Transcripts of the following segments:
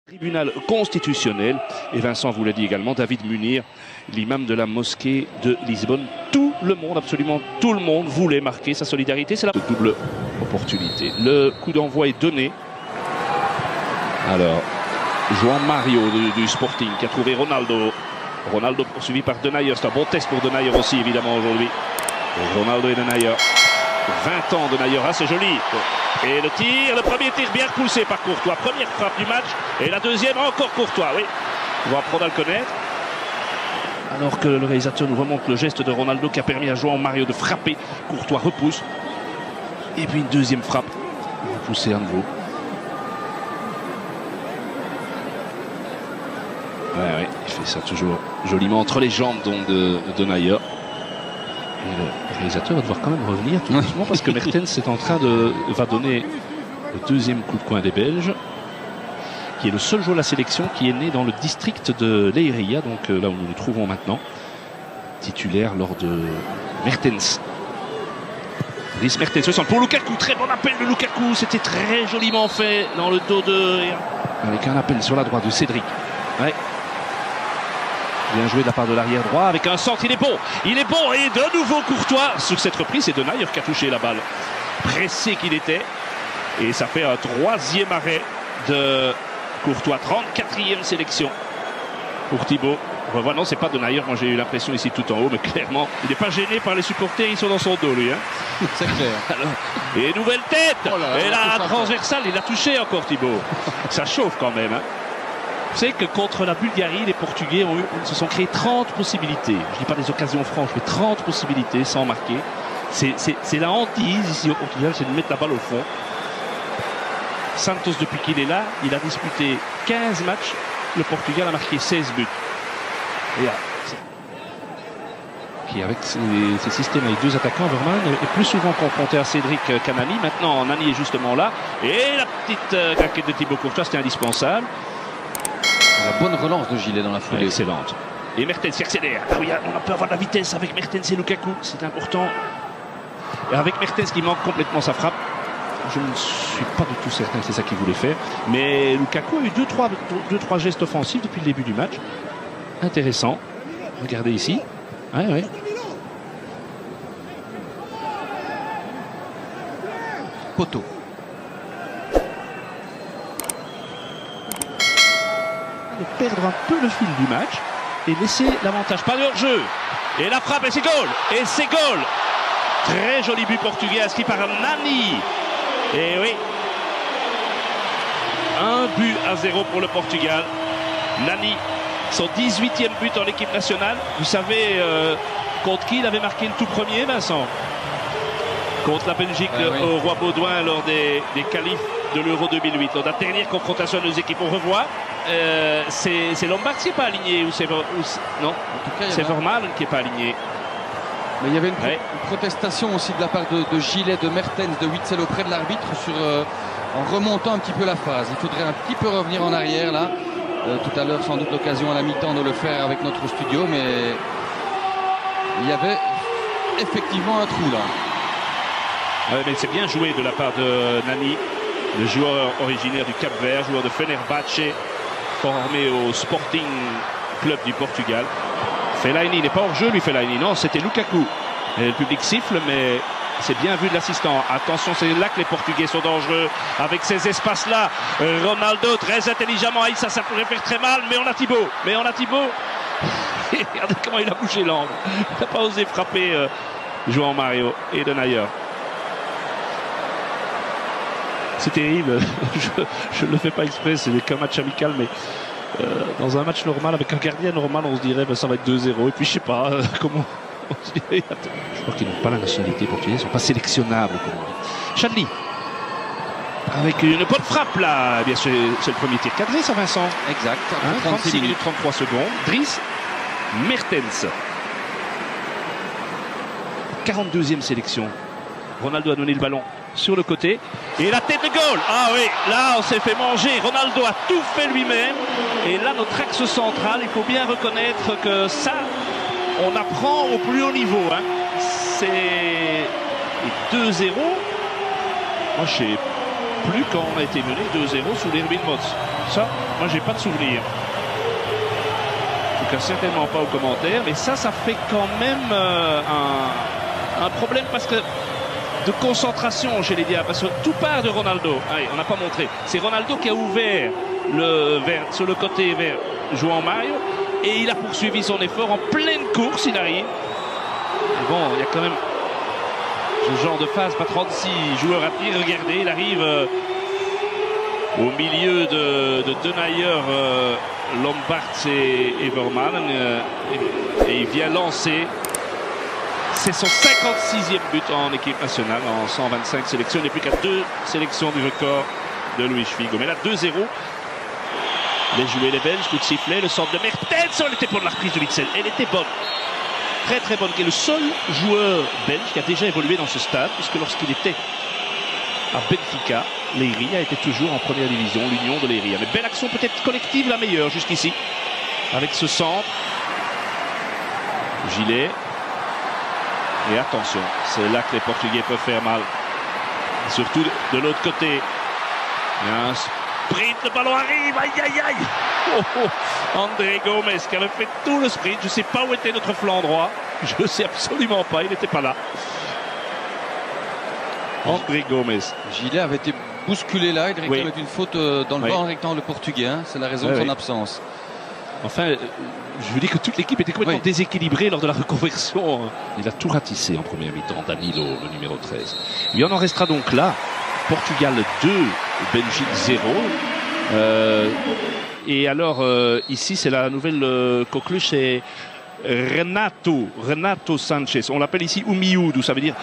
Tribunal constitutionnel, et Vincent vous l'a dit également, David Munir, l'imam de la mosquée de Lisbonne. Tout le monde, absolument tout le monde voulait marquer sa solidarité. C'est la double opportunité. Le coup d'envoi est donné. Alors, João Mario du Sporting qui a trouvé Ronaldo. Ronaldo poursuivi par Denayer. C'est un bon test pour Denayer aussi évidemment aujourd'hui. Ronaldo et Denayer. 20 ans Denayer, ah, c'est joli. Et le tir, le premier tir bien repoussé par Courtois. Première frappe du match. Et la deuxième encore Courtois, oui. On va apprendre à le connaître. Alors que le réalisateur nous remonte le geste de Ronaldo qui a permis à João Mario de frapper. Courtois repousse. Et puis une deuxième frappe. Repoussé à nouveau. Ouais, il fait ça toujours joliment entre les jambes donc de Denayer. Et le réalisateur va devoir quand même revenir tout doucement parce que Mertens est en train va donner le deuxième coup de coin des Belges, qui est le seul joueur de la sélection qui est né dans le district de Leiria, donc là où nous nous trouvons maintenant, titulaire lors de Mertens. Dries Mertens pour Lukaku, très bon appel de Lukaku, c'était très joliment fait dans le dos de... Avec un appel sur la droite de Cédric. Ouais. Bien joué de la part de l'arrière droit avec un centre, il est bon et de nouveau Courtois sur cette reprise. C'est Denayer qui a touché la balle, pressé qu'il était, et ça fait un troisième arrêt de Courtois. 34e sélection pour Thibaut. On voit, non, c'est pas Denayer, moi j'ai eu l'impression ici tout en haut, mais clairement il n'est pas gêné par les supporters, ils sont dans son dos lui, hein. C'est clair. Alors, et nouvelle tête, oh là, et la transversale, il a touché encore Thibaut. Ça chauffe quand même, hein. Vous savez que contre la Bulgarie, les Portugais se sont créés 30 possibilités. Je ne dis pas des occasions franches, mais 30 possibilités sans marquer. C'est la hantise ici au Portugal, c'est de mettre la balle au fond. Santos, depuis qu'il est là, il a disputé 15 matchs. Le Portugal a marqué 16 buts. Et là, qui avec ces systèmes avec deux attaquants, Vermaelen est plus souvent confronté à Cédric qu'à Nani. Maintenant, Nani est justement là. Et la petite claquette de Thibaut Courtois, c'était indispensable. La bonne relance de Gilet dans la foulée. Excellente. Et Mertens qui accélère. Ah oui, on peut avoir de la vitesse avec Mertens et Lukaku, c'est important. Et avec Mertens qui manque complètement sa frappe, je ne suis pas du tout certain que c'est ça qu'il voulait faire. Mais Lukaku a eu 2-3 gestes offensifs depuis le début du match. Intéressant. Regardez ici. Ouais, ouais. Poteau. De perdre un peu le fil du match et laisser l'avantage. Pas de hors-jeu. Et la frappe et c'est goal. Et c'est goal. Très joli but portugais inscrit par Nani. Et oui. 1-0 pour le Portugal. Nani, son 18e but en équipe nationale. Vous savez contre qui il avait marqué le tout premier, Vincent? Contre la Belgique au Roi Baudouin lors des qualifs de l'Euro 2008. Lors de la dernière confrontation de nos équipes, on revoit. C'est Lombard qui n'est pas aligné ou c'est non, c'est Vermaelen qui n'est pas aligné. Mais il y avait une protestation aussi de la part de Gilet, de Mertens, de Witsel auprès de l'arbitre en remontant un petit peu la phase. Il faudrait un petit peu revenir en arrière là. Tout à l'heure, sans doute l'occasion à la mi-temps de le faire avec notre studio, mais il y avait effectivement un trou là. Ouais, mais c'est bien joué de la part de Nani, le joueur originaire du Cap-Vert, joueur de Fenerbahçe, formé au Sporting Club du Portugal. Fellaini, il n'est pas hors jeu lui, Fellaini, non, c'était Lukaku. Et le public siffle, mais c'est bien vu de l'assistant. Attention, c'est là que les Portugais sont dangereux, avec ces espaces-là. Ronaldo, très intelligemment, ça pourrait faire très mal, mais on a Thibaut. Regardez comment il a bougé l'angle. Il n'a pas osé frapper João Mario et Denayer. C'est terrible, je ne le fais pas exprès, c'est qu'un match amical, mais dans un match normal, avec un gardien normal, on se dirait ça va être 2-0. Et puis je sais pas comment on se dirait. Je crois qu'ils n'ont pas la nationalité portugaise, ils ne sont pas sélectionnables. Chadli, avec une bonne frappe là, eh bien c'est le premier tir cadré, ça Vincent. Exact, 36 minutes 33 secondes. Dries Mertens, 42e sélection. Ronaldo a donné le ballon sur le côté et la tête de goal. Ah oui, là on s'est fait manger. Ronaldo a tout fait lui-même. Et là notre axe central, il faut bien reconnaître que ça, on apprend au plus haut niveau, hein. C'est 2-0. Moi je sais plus quand on a été mené 2-0 sous l'Erwin Moss. Ça, moi, j'ai pas de souvenir. En tout cas, certainement pas aux commentaires. Mais ça fait quand même un problème parce que de concentration chez les Diables. Parce que tout part de Ronaldo. Allez, on n'a pas montré. C'est Ronaldo qui a ouvert sur le côté vers João Mario. Et il a poursuivi son effort en pleine course. Il arrive. Et bon, il y a quand même ce genre de phase. Pas 36 joueurs à pied. Regardez, il arrive au milieu de Denayer, Lombards et Everman. Et il vient lancer. C'est son 56e but en équipe nationale en 125 sélections. Il n'est plus qu'à 2 sélections du record de Luis Figo. Mais là, 2-0. Les jouets, les Belges, coup de sifflet, le centre de Mertens. Elle était bonne la reprise de Witsel. Elle était bonne. Très très bonne. Qui est le seul joueur belge qui a déjà évolué dans ce stade, puisque lorsqu'il était à Benfica, Leiria était toujours en première division, l'Union de Leiria. Mais belle action, peut-être collective, la meilleure jusqu'ici. Avec ce centre. Gilet. Et attention, c'est là que les Portugais peuvent faire mal. Surtout de l'autre côté. Il y a un sprint, le ballon arrive, aïe aïe aïe. Oh, oh. André Gomes qui avait fait tout le sprint. Je ne sais pas où était notre flanc droit. Je ne sais absolument pas, il n'était pas là. André Gomes. Gilet avait été bousculé là, il réclame une faute dans le bas en rectangle portugais. Hein. C'est la raison de son absence. Enfin, je veux dire que toute l'équipe était complètement déséquilibrée lors de la reconversion. Il a tout ratissé en première mi-temps, Danilo, le numéro 13. Il en restera donc là. Portugal 2, Belgique 0. Et alors, ici, c'est la nouvelle coqueluche, c'est Renato Sanchez. On l'appelle ici Umiudu, ça veut dire...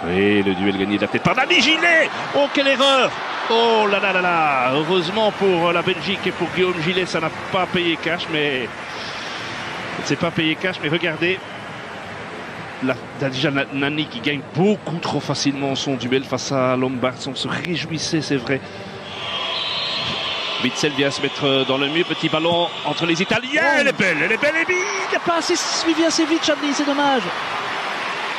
Oui, le duel gagné de la tête par Dani Gilet. Oh, quelle erreur! Oh là là là là! Heureusement pour la Belgique et pour Guillaume Gilet, ça n'a pas payé cash, mais... C'est pas payé cash, mais regardez. Là, déjà Nani qui gagne beaucoup trop facilement son duel face à Lombards. On se réjouissait, c'est vrai. Witsel vient se mettre dans le mur. Petit ballon entre les Italiens. Oh. Elle est belle, et il n'a pas assez suivi assez vite, Chadli, c'est dommage.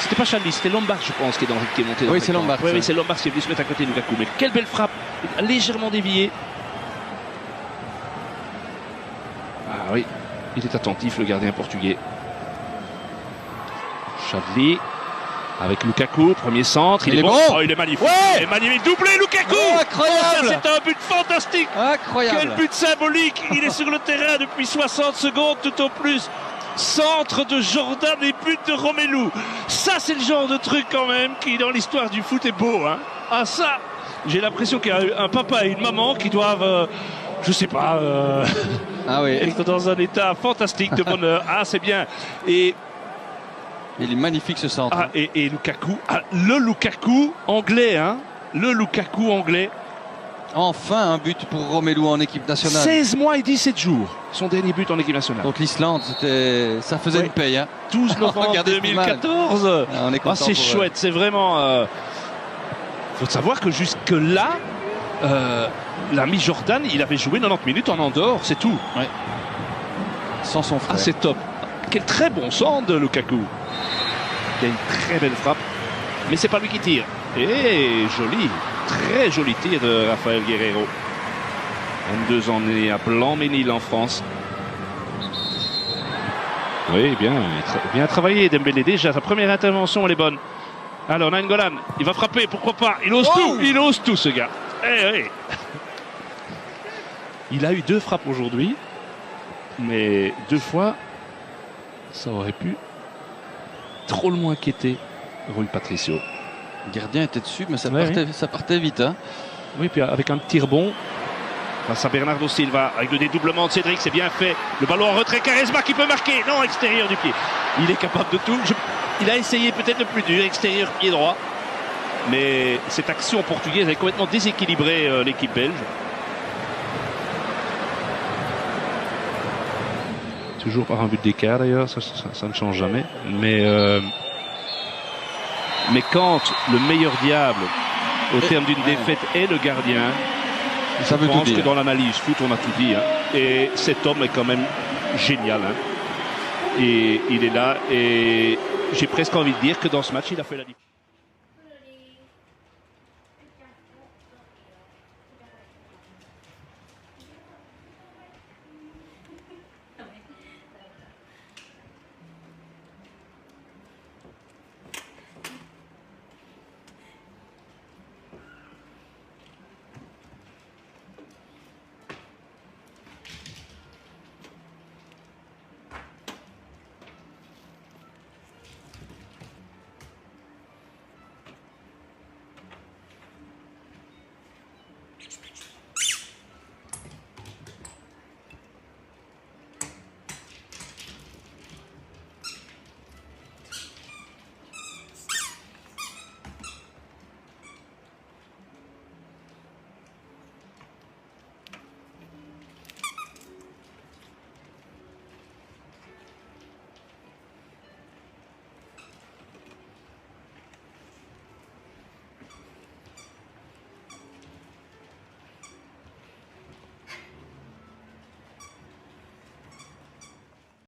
C'était pas Chadli, c'était Lombards, je pense, qui est monté dans oui, c'est Lombards. Oui, c'est Lombards qui est venu se mettre à côté de Lukaku. Mais quelle belle frappe, légèrement déviée. Ah oui, il est attentif, le gardien portugais. Chadli avec Lukaku, premier centre, il est bon. Oh, il est magnifique. Ouais, il est magnifique, doublé Lukaku. Oh, incroyable. Ça, c'est un but fantastique. Incroyable. Quel but symbolique. Il est sur le terrain depuis 60 secondes tout au plus. Centre de Jordan et but de Romelu. Ça, c'est le genre de truc quand même qui, dans l'histoire du foot, est beau. Hein. Ah ça, j'ai l'impression qu'il y a un papa et une maman qui doivent, je sais pas, être dans un état fantastique de bonheur. Ah, c'est bien. Et il est magnifique ce centre. Ah, et Lukaku, le Lukaku anglais, hein. Le Lukaku anglais. Enfin un but pour Romelu en équipe nationale. 16 mois et 17 jours, son dernier but en équipe nationale. Donc l'Islande, ça faisait une paye. Hein. 12 novembre 2014. C'est chouette, c'est vraiment... faut savoir que jusque-là, l'ami Jordan, il avait joué 90 minutes en Andorre, c'est tout. Ouais. Sans son frère. Ah, c'est top. Quel très bon centre de Lukaku. Il y a une très belle frappe, mais c'est pas lui qui tire. Et joli, très joli tir de Rafael Guerreiro. 22 ans né à Blanc-Ménil en France. Oui, bien travaillé Dembélé. Déjà, sa première intervention, elle est bonne. Alors, Nainggolan, il va frapper, pourquoi pas. Il ose tout ce gars. Il a eu 2 frappes aujourd'hui, mais 2 fois, ça aurait pu drôlement inquiéter Rui Patricio. Le gardien était dessus, mais ça partait vite. Hein. Oui, puis avec un petit rebond face à Bernardo Silva, avec le dédoublement de Cédric, c'est bien fait. Le ballon en retrait, Quaresma qui peut marquer. Non, extérieur du pied. Il est capable de tout. Il a essayé peut-être le plus dur, extérieur pied droit. Mais cette action portugaise a complètement déséquilibré l'équipe belge. Toujours par un but d'écart d'ailleurs, ça ne change jamais. Mais quand le meilleur diable, au terme d'une défaite, est le gardien, je pense que dans l'analyse foot, on a tout dit. Hein. Et cet homme est quand même génial. Hein. Et il est là. Et j'ai presque envie de dire que dans ce match, il a fait la différence.